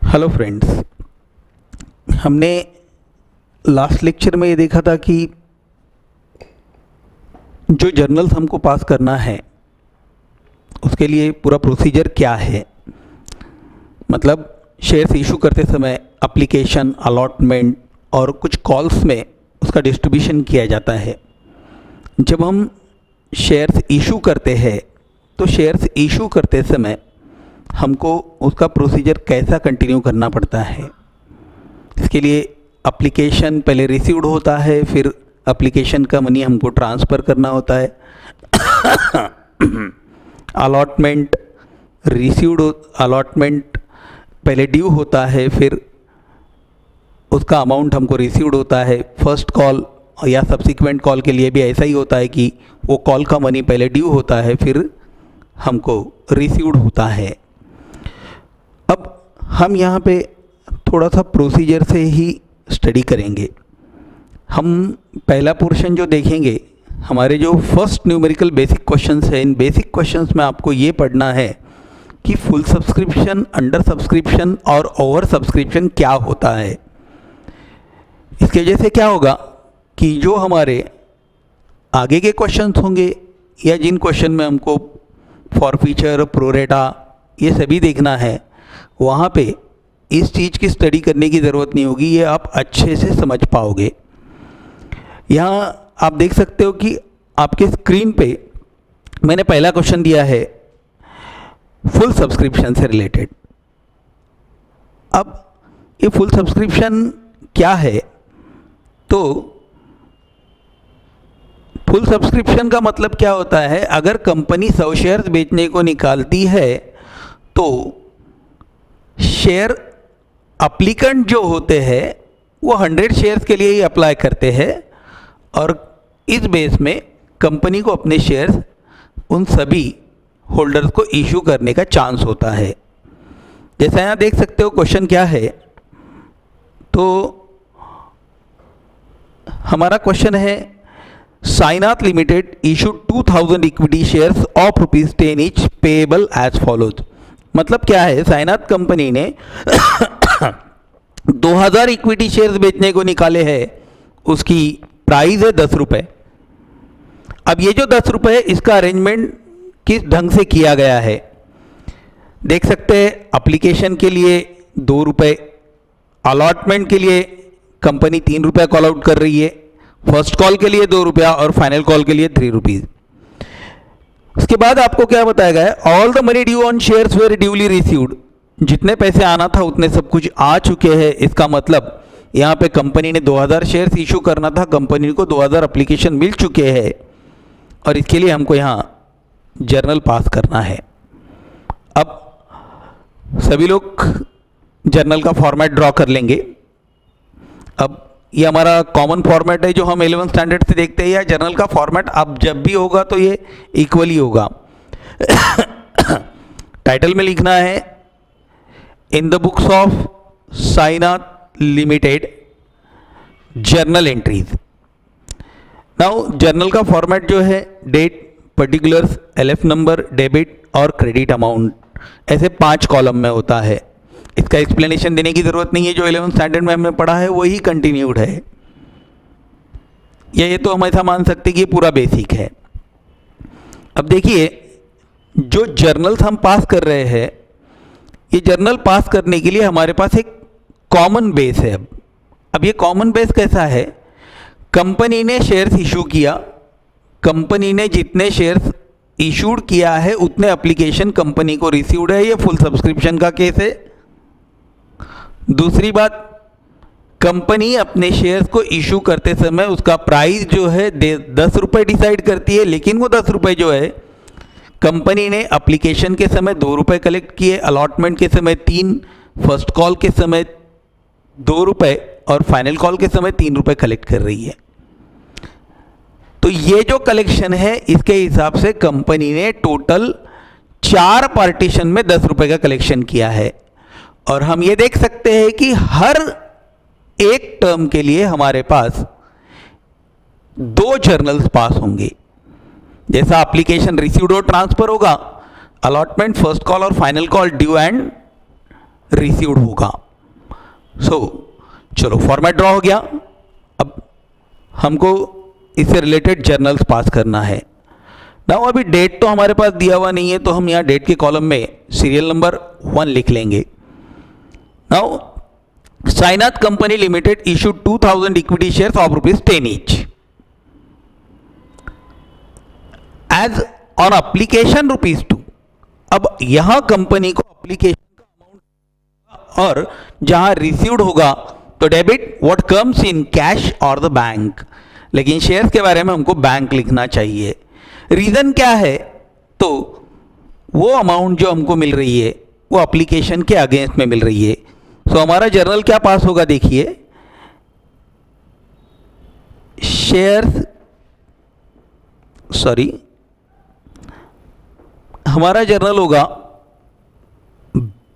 Hello friends, हमने last lecture में ये देखा था कि जो जर्नल्स हमको पास करना है उसके लिए पूरा प्रोसीजर क्या है। मतलब शेयर्स इशू करते समय एप्लीकेशन, अलॉटमेंट और कुछ कॉल्स में उसका डिस्ट्रीब्यूशन किया जाता है। जब हम शेयर्स इशू करते हैं तो शेयर्स इशू करते समय हमको उसका प्रोसीजर कैसा कंटिन्यू करना पड़ता है। इसके लिए एप्लीकेशन पहले रिसीव्ड होता है, फिर एप्लीकेशन का मनी हमको ट्रांसफ़र करना होता है। अलॉटमेंट अलॉटमेंट पहले ड्यू होता है, फिर उसका अमाउंट हमको रिसीव्ड होता है। फर्स्ट कॉल या सब्सिक्वेंट कॉल के लिए भी ऐसा ही होता है कि वो कॉल का मनी पहले ड्यू होता है, फिर हमको रिसीव्ड होता है। अब हम यहाँ पे थोड़ा सा प्रोसीजर से ही स्टडी करेंगे। हम पहला पोर्शन जो देखेंगे, हमारे जो फर्स्ट न्यूमेरिकल बेसिक क्वेश्चंस हैं, इन बेसिक क्वेश्चंस में आपको ये पढ़ना है कि फुल सब्सक्रिप्शन, अंडर सब्सक्रिप्शन और ओवर सब्सक्रिप्शन क्या होता है। इसके वजह से क्या होगा कि जो हमारे आगे के क्वेश्चंस होंगे या जिन क्वेश्चन में हमको फॉरफीचर, प्रोरेटा ये सभी देखना है, वहाँ पे इस चीज़ की स्टडी करने की ज़रूरत नहीं होगी, ये आप अच्छे से समझ पाओगे। यहाँ आप देख सकते हो कि आपके स्क्रीन पे मैंने पहला क्वेश्चन दिया है फुल सब्सक्रिप्शन से रिलेटेड। अब ये फुल सब्सक्रिप्शन क्या है, तो फुल सब्सक्रिप्शन का मतलब क्या होता है, अगर कंपनी 100 शेयर्स बेचने को निकालती है तो शेयर एप्लीकेंट जो होते हैं वो 100 शेयर्स के लिए ही अप्लाई करते हैं और इस बेस में कंपनी को अपने शेयर्स उन सभी होल्डर्स को इशू करने का चांस होता है। जैसा यहाँ देख सकते हो क्वेश्चन क्या है, तो हमारा क्वेश्चन है Sainath limited issued 2000 equity shares of ₹10 each payable as follows. मतलब क्या है, साइनाथ कंपनी ने 2000 इक्विटी शेयर्स बेचने को निकाले हैं, उसकी प्राइस है 10 रुपये। अब ये जो 10 रुपये, इसका अरेंजमेंट किस ढंग से किया गया है देख सकते हैं। एप्लीकेशन के लिए 2 रुपये, अलॉटमेंट के लिए कंपनी 3 रुपये कॉल आउट कर रही है, फर्स्ट कॉल के लिए 2 रुपया और फाइनल कॉल के लिए 3 रुपीज़। उसके बाद आपको क्या बताया गया है, all the money due on shares were duly received. जितने पैसे आना था उतने सब कुछ आ चुके हैं। इसका मतलब यहाँ पे कंपनी ने 2000 शेयर्स इशू करना था, कंपनी को 2000 एप्लीकेशन मिल चुके हैं और इसके लिए हमको यहाँ जर्नल पास करना है। अब सभी लोग जर्नल का फॉर्मेट ड्रॉ कर लेंगे। अब ये हमारा कॉमन फॉर्मेट है जो हम 11th स्टैंडर्ड से देखते हैं। या जर्नल का फॉर्मेट अब जब भी होगा तो ये इक्वली होगा। टाइटल में लिखना है in the books of Sainath limited journal entries. Now journal का फॉर्मेट जो है date, particulars, LF number, debit और क्रेडिट अमाउंट, ऐसे 5 कॉलम में होता है। इसका एक्सप्लेनेशन देने की ज़रूरत नहीं है, जो 11th स्टैंडर्ड में हमने पढ़ा है वही कंटिन्यूड है। ये तो हम ऐसा मान सकते हैं कि ये पूरा बेसिक है। अब देखिए, जो जर्नल्स हम पास कर रहे हैं, ये जर्नल पास करने के लिए हमारे पास एक कॉमन बेस है। अब ये कॉमन बेस कैसा है, कंपनी ने शेयर्स इशू किया, कंपनी ने जितने शेयर्स इशूड किया है उतने एप्लीकेशन कंपनी को रिसीव्ड है, ये फुल सब्सक्रिप्शन का केस है। दूसरी बात, कंपनी अपने शेयर्स को इशू करते समय उसका प्राइस जो है 10 रुपये डिसाइड करती है, लेकिन वो 10 रुपये जो है कंपनी ने एप्लीकेशन के समय 2 रुपये कलेक्ट किए, अलॉटमेंट के समय 3, फर्स्ट कॉल के समय 2 रुपये और फाइनल कॉल के समय 3 रुपये कलेक्ट कर रही है। तो ये जो कलेक्शन है, इसके हिसाब से कंपनी ने टोटल 4 पार्टीशन में 10 रुपये का कलेक्शन किया है। और हम ये देख सकते हैं कि हर एक टर्म के लिए हमारे पास 2 जर्नल्स पास होंगे। जैसा एप्लीकेशन रिसीव्ड और ट्रांसफर होगा, अलॉटमेंट, फर्स्ट कॉल और final call due and received होगा। चलो फॉर्मेट ड्रॉ हो गया। अब हमको इससे रिलेटेड जर्नल्स पास करना है। नाउ अभी डेट तो हमारे पास दिया हुआ नहीं है, तो हम यहाँ डेट के कॉलम में सीरियल नंबर 1 लिख लेंगे। Now Sainath company limited issued 2000 equity shares of ₹10 each as on application ₹2। अब यहां कंपनी को एप्लीकेशन का अमाउंट और जहां रिसीव्ड होगा तो debit what comes in cash और द बैंक, लेकिन शेयर्स के बारे में हमको बैंक लिखना चाहिए। रीजन क्या है? तो वो अमाउंट जो हमको मिल रही है वो एप्लीकेशन के अगेंस्ट में मिल रही है। सो हमारा जर्नल क्या पास होगा, देखिए, शेयर्स, सॉरी, हमारा जर्नल होगा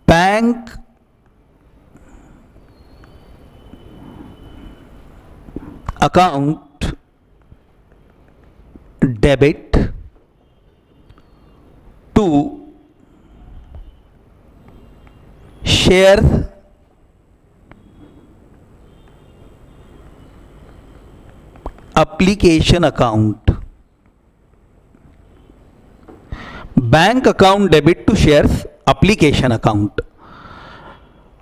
bank account debit to share application account, bank account debit to shares application account.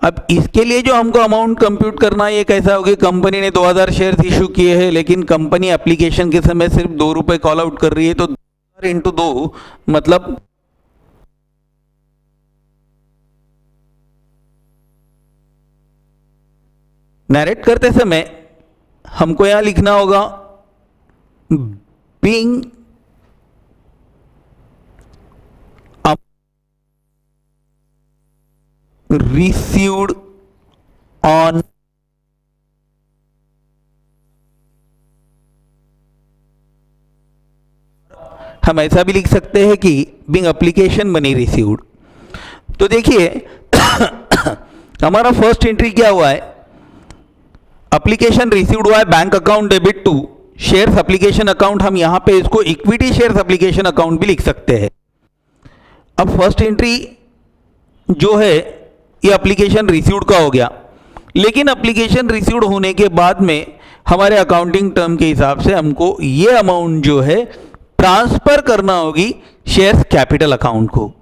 अब इसके लिए जो हमको अमाउंट कंप्यूट करना है ये कैसा होगा? कंपनी ने 2000 शेयर्स इशू किए हैं, लेकिन कंपनी एप्लीकेशन के समय सिर्फ ₹2 कॉल आउट कर रही है, तो 2000 इंटू 2 मतलब नरेट करते समय हमको यहां लिखना होगा बीइंग received on हम ऐसा भी लिख सकते हैं कि being application मनी रिसीव्ड। तो देखिए हमारा फर्स्ट एंट्री क्या हुआ है? एप्लीकेशन रिसीव्ड हुआ है bank account debit to shares application account. हम यहां पे इसको इक्विटी शेयर्स एप्लीकेशन अकाउंट भी लिख सकते हैं। अब फर्स्ट एंट्री जो है ये एप्लीकेशन रिसीव्ड का हो गया, लेकिन एप्लीकेशन रिसीव्ड होने के बाद में हमारे अकाउंटिंग टर्म के हिसाब से हमको ये अमाउंट जो है ट्रांसफर करना होगी शेयर्स कैपिटल अकाउंट को।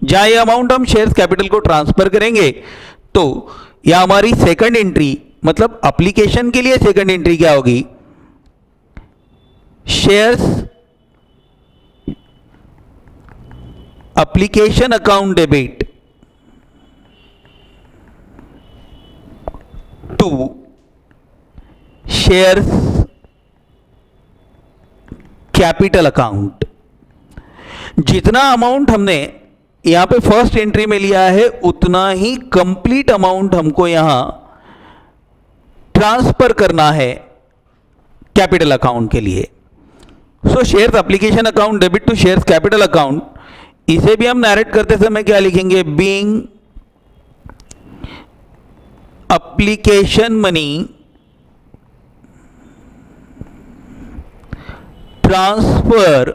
जहां ये अमाउंट हम शेयर्स कैपिटल को ट्रांसफर करेंगे तो यह हमारी सेकंड एंट्री, मतलब एप्लीकेशन के लिए सेकंड एंट्री क्या होगी? Shares application account debit to shares capital account. जितना अमाउंट हमने यहां पे फर्स्ट एंट्री में लिया है उतना ही कंप्लीट अमाउंट हमको यहां ट्रांसफर करना है कैपिटल अकाउंट के लिए। So shares application account debit to shares capital account, इसे भी हम नरेट करते समय क्या लिखेंगे? Being application money transfer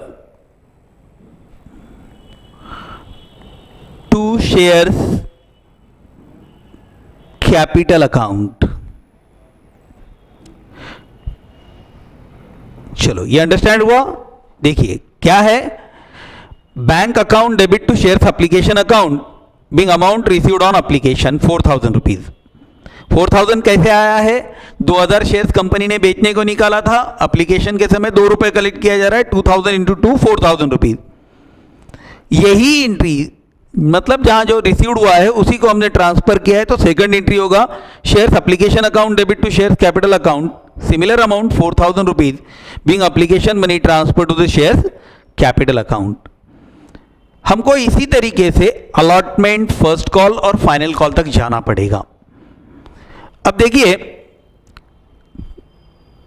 to shares capital account. चलो ये अंडरस्टैंड हुआ। देखिए क्या है? Bank account debit to shares application account being amount received on application 4000 rupees. 4000 कैसे आया है? 2000 शेयर्स कंपनी ने बेचने को निकाला था, एप्लीकेशन के समय ₹2 कलेक्ट किया जा रहा है, 2000 इंटू 2 4000 रुपीज। यही एंट्री मतलब जहां जो रिसीव्ड हुआ है उसी को हमने ट्रांसफर किया है, तो सेकंड एंट्री होगा shares application account debit to shares capital account, similar amount 4000 rupees being application money transfer to the shares capital account. हमको इसी तरीके से अलॉटमेंट, फर्स्ट कॉल और फाइनल कॉल तक जाना पड़ेगा। अब देखिए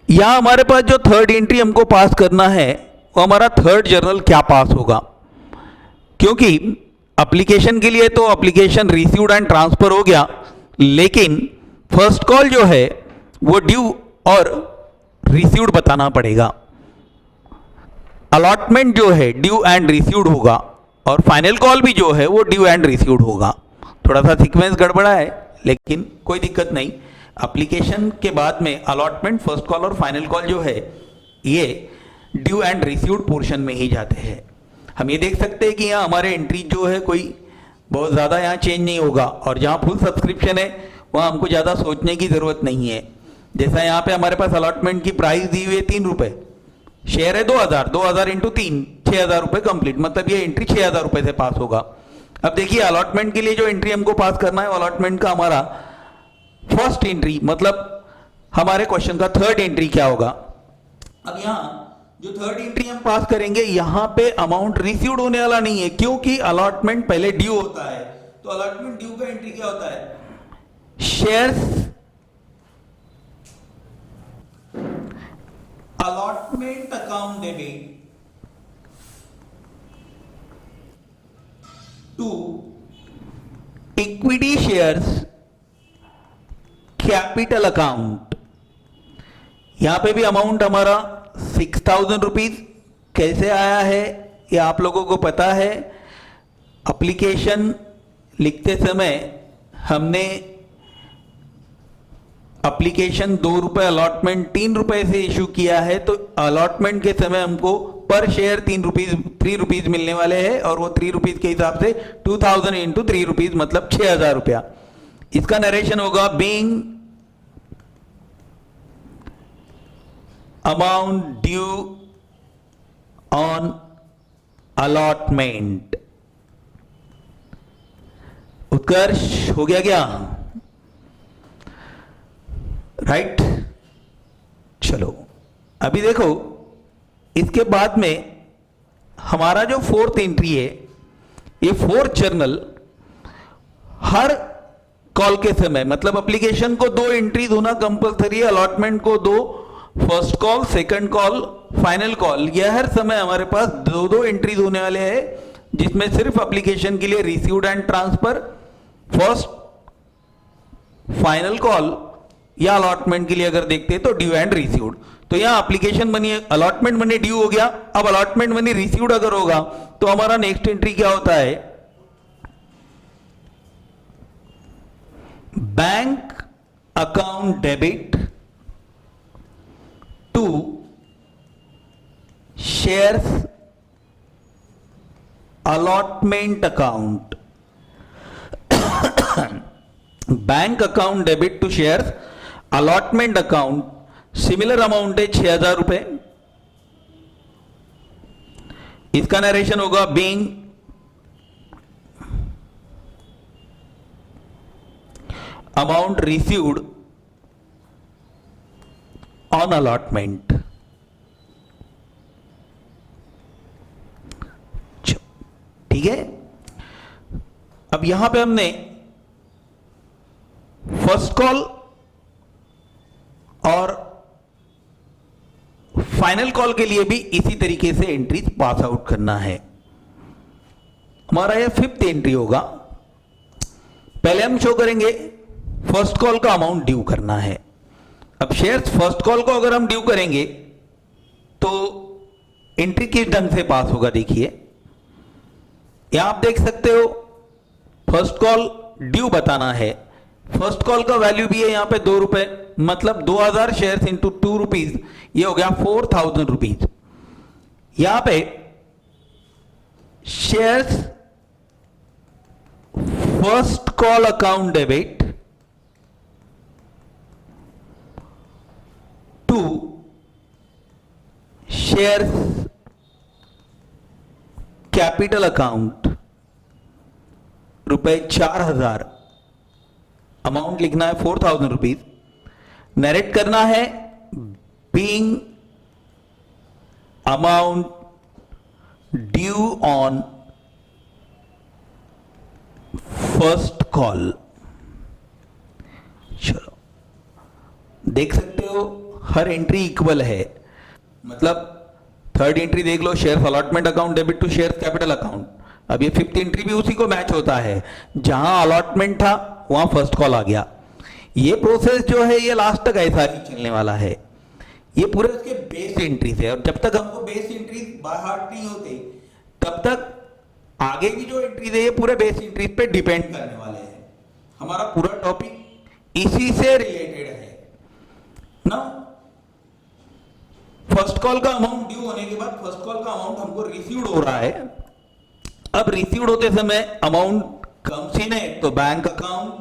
यहां हमारे पास जो थर्ड एंट्री हमको पास करना है वो हमारा थर्ड जर्नल क्या पास होगा, क्योंकि एप्लीकेशन के लिए तो एप्लीकेशन रिसीव्ड एंड ट्रांसफर हो गया, लेकिन फर्स्ट कॉल जो है वो ड्यू और रिसीव्ड बताना पड़ेगा। अलॉटमेंट जो है ड्यू एंड रिसीव्ड होगा और फाइनल कॉल भी जो है वो ड्यू एंड रिसीव्ड होगा। थोड़ा सा सीक्वेंस गड़बड़ा है, लेकिन कोई दिक्कत नहीं। एप्लीकेशन के बाद में अलॉटमेंट, फर्स्ट कॉल और फाइनल कॉल जो है ये ड्यू एंड रिसीव्ड पोर्शन में ही जाते हैं। हम ये देख सकते हैं कि यहाँ हमारे एंट्री जो है कोई बहुत ज़्यादा यहाँ चेंज नहीं होगा, और जहाँ फुल सब्सक्रिप्शन है वहाँ हमको ज़्यादा सोचने की ज़रूरत नहीं है। जैसा यहाँ पे हमारे पास अलॉटमेंट की प्राइस दी हुई है 3 रुपये, शेयर है 2000, 2000 इंटू 3, 6000 रुपये कंप्लीट, मतलब ये एंट्री 6000 रुपये से पास होगा। अब देखिए अलॉटमेंट के लिए जो एंट्री हमको पास करना है, अलॉटमेंट का हमारा फर्स्ट एंट्री, मतलब हमारे क्वेश्चन का थर्ड एंट्री क्या होगा। अब यहाँ जो थर्ड एंट्री हम पास करेंगे, यहां पे अमाउंट रिसीव्ड होने वाला नहीं है, क्योंकि अलॉटमेंट पहले ड्यू होता है। तो अलॉटमेंट ड्यू का एंट्री क्या होता है, shares allotment account debit to equity shares capital account. यहां पे भी अमाउंट हमारा 6000 रुपीज कैसे आया है ये आप लोगों को पता है। एप्लीकेशन लिखते समय हमने एप्लीकेशन 2 रुपये, अलॉटमेंट 3 रुपये से इशू किया है, तो अलॉटमेंट के समय हमको पर शेयर 3 रुपीज मिलने वाले हैं, और वो 3 रुपीज के हिसाब से 2000 इंटू 3 रुपीज मतलब 6000 रुपया। इसका नरेशन होगा being amount due on allotment. Utkarsh हो गया क्या, राइट? चलो अभी देखो, इसके बाद में हमारा जो फोर्थ एंट्री है, ये फोर्थ जर्नल हर कॉल के समय, मतलब एप्लीकेशन को 2 एंट्रीज होना कंपलसरी है, अलॉटमेंट को 2, first call, second call, final call, यह हर समय हमारे पास 2 एंट्रीज होने वाले हैं, जिसमें सिर्फ एप्लीकेशन के लिए received and transfer, first final call, या अलॉटमेंट के लिए अगर देखते हैं तो ड्यू एंड रिसीव्ड। तो यहां application money, allotment money due हो गया। अब अलॉटमेंट मनी रिसीव्ड अगर होगा तो हमारा नेक्स्ट एंट्री क्या होता है, bank account debit to shares allotment account. Bank account debit to shares allotment account, similar amount है 6000 रुपए। इसका नरेशन होगा being amount received on allotment. ठीक है, अब यहां पे हमने फर्स्ट कॉल और फाइनल कॉल के लिए भी इसी तरीके से एंट्रीज पास आउट करना है। हमारा यह फिफ्थ एंट्री होगा। पहले हम शो करेंगे फर्स्ट कॉल का अमाउंट ड्यू करना है। अब शेयर्स फर्स्ट कॉल को अगर हम ड्यू करेंगे तो एंट्री किस ढंग से पास होगा, देखिए यहां आप देख सकते हो, फर्स्ट कॉल ड्यू बताना है। फर्स्ट कॉल का वैल्यू भी है यहां पे 2 रुपए, मतलब 2000 शेयर्स इंटू 2 रुपीज, ये हो गया 4000 रुपीज। यहां पे shares first call account debit to shares capital account रुपए 4000, अमाउंट लिखना है 4000 रुपीज, नरेट करना है being amount due on first call. चलो देख सकते हो हर एंट्री इक्वल है, मतलब थर्ड एंट्री देख लो, share allotment account debit to share capital account. अब ये फिफ्थ एंट्री भी उसी को मैच होता है, जहां अलॉटमेंट था वहां फर्स्ट कॉल आ गया। ये प्रोसेस जो है ये लास्ट तक ऐसा ही चलने वाला है। ये पूरे उसके बेस एंट्रीज है, और जब तक हमको बेस एंट्रीज बाय हार्ट नहीं होते तब तक आगे की जो एंट्रीज है ये पूरे बेस एंट्रीज पे डिपेंड करने वाले हैं। हमारा पूरा टॉपिक इसी से रिलेटेड है ना। फर्स्ट कॉल का अमाउंट ड्यू होने के बाद फर्स्ट कॉल का अमाउंट हमको रिसीव्ड हो रहा है। अब रिसीव्ड होते समय अमाउंट कम्स इन है तो बैंक अकाउंट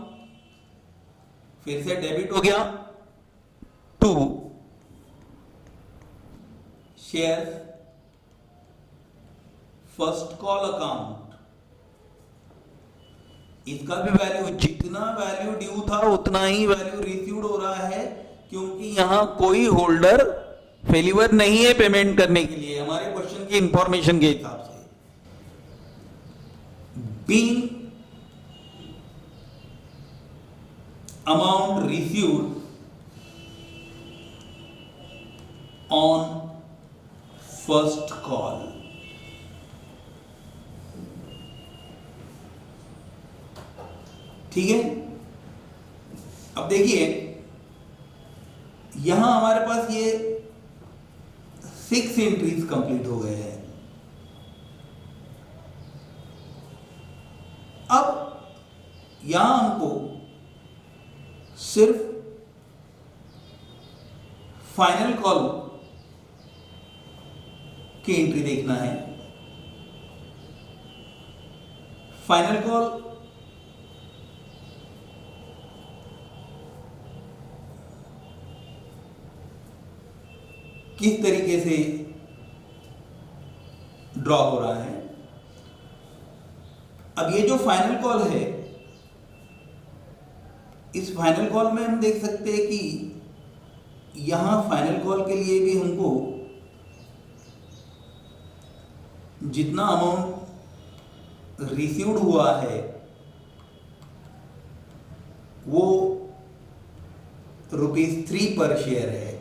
फिर से डेबिट हो गया to share first call account. इसका भी वैल्यू, जितना वैल्यू ड्यू था उतना ही वैल्यू रिसीव्ड हो रहा है, क्योंकि यहां कोई होल्डर फेल्यूर नहीं है पेमेंट करने के लिए हमारे क्वेश्चन की इंफॉर्मेशन के हिसाब से। Being amount received on first call, ठीक है। अब देखिए यहां हमारे पास ये 6 एंट्रीज कंप्लीट हो गए हैं। अब यहां हमको सिर्फ फाइनल कॉल की एंट्री देखना है। फाइनल कॉल किस तरीके से ड्रॉ हो रहा है। अब ये जो फाइनल कॉल है, इस फाइनल कॉल में हम देख सकते हैं कि यहां फाइनल कॉल के लिए भी हमको जितना अमाउंट रिसीव्ड हुआ है वो ₹3 पर शेयर है।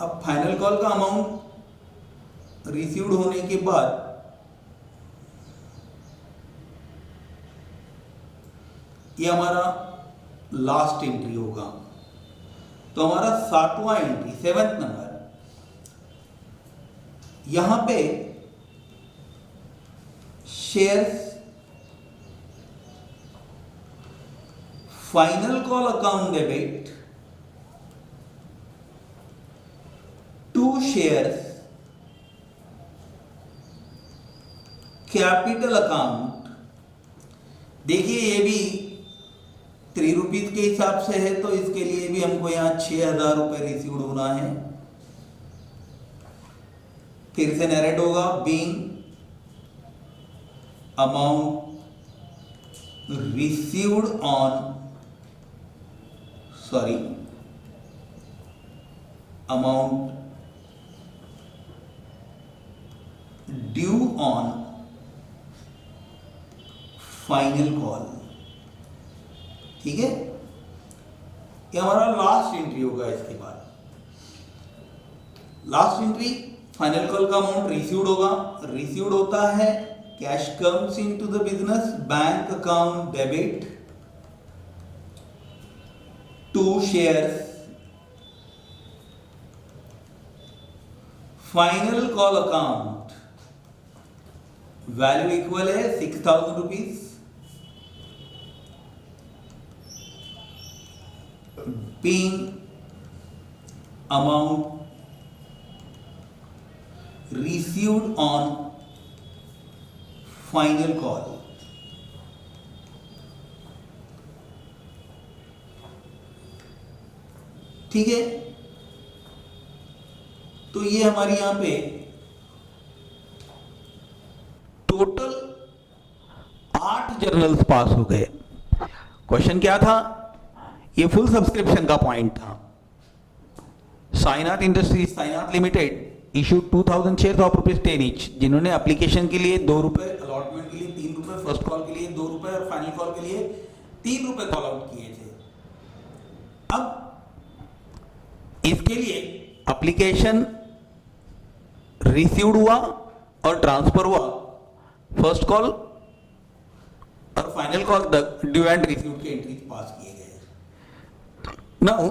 अब फाइनल कॉल का अमाउंट रिसीव्ड होने के बाद ये हमारा लास्ट एंट्री होगा, तो हमारा 7वां एंट्री 7th नंबर, यहां पे shares final call account debit to shares capital account. देखिए ये भी ₹3 के हिसाब से है, तो इसके लिए भी हमको यहाँ 6,000 रुपए रिसीव्ड होना है। फिर से नरेट होगा, being amount received on amount due on final call, ठीक है। ये हमारा लास्ट एंट्री होगा। इसके बाद लास्ट एंट्री फाइनल कॉल का अमाउंट रिसीव्ड होगा। रिसीव्ड होता है, cash comes into the business, bank account debit to shares final call account, value equal है 6,000 rupees, being amount received on final call, ठीक है। तो ये हमारी यहां पे टोटल 8 जर्नल्स पास हो गए। क्वेश्चन क्या था, ये फुल सब्सक्रिप्शन का पॉइंट था। Sainath industries Sainath limited issued 2000 shares of ₹10 each, जिन्होंने एप्लीकेशन के लिए ₹2, अलॉटमेंट के लिए ₹3, फर्स्ट कॉल के लिए ₹2 और फाइनल कॉल के लिए ₹3 कॉल आउट किए थे। अब इसके लिए एप्लीकेशन रिसीव्ड हुआ और ट्रांसफर हुआ, फर्स्ट कॉल और फाइनल कॉल तक ड्यू एंड रिसीव्ड के एंट्रीज पास किए गए। नाउ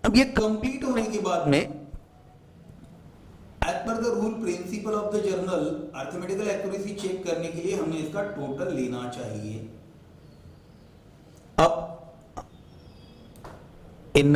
अब ये कंप्लीट होने के बाद में as per the rule principle of the journal arithmetical accuracy check करने के लिए हमें इसका टोटल लेना चाहिए। अब इन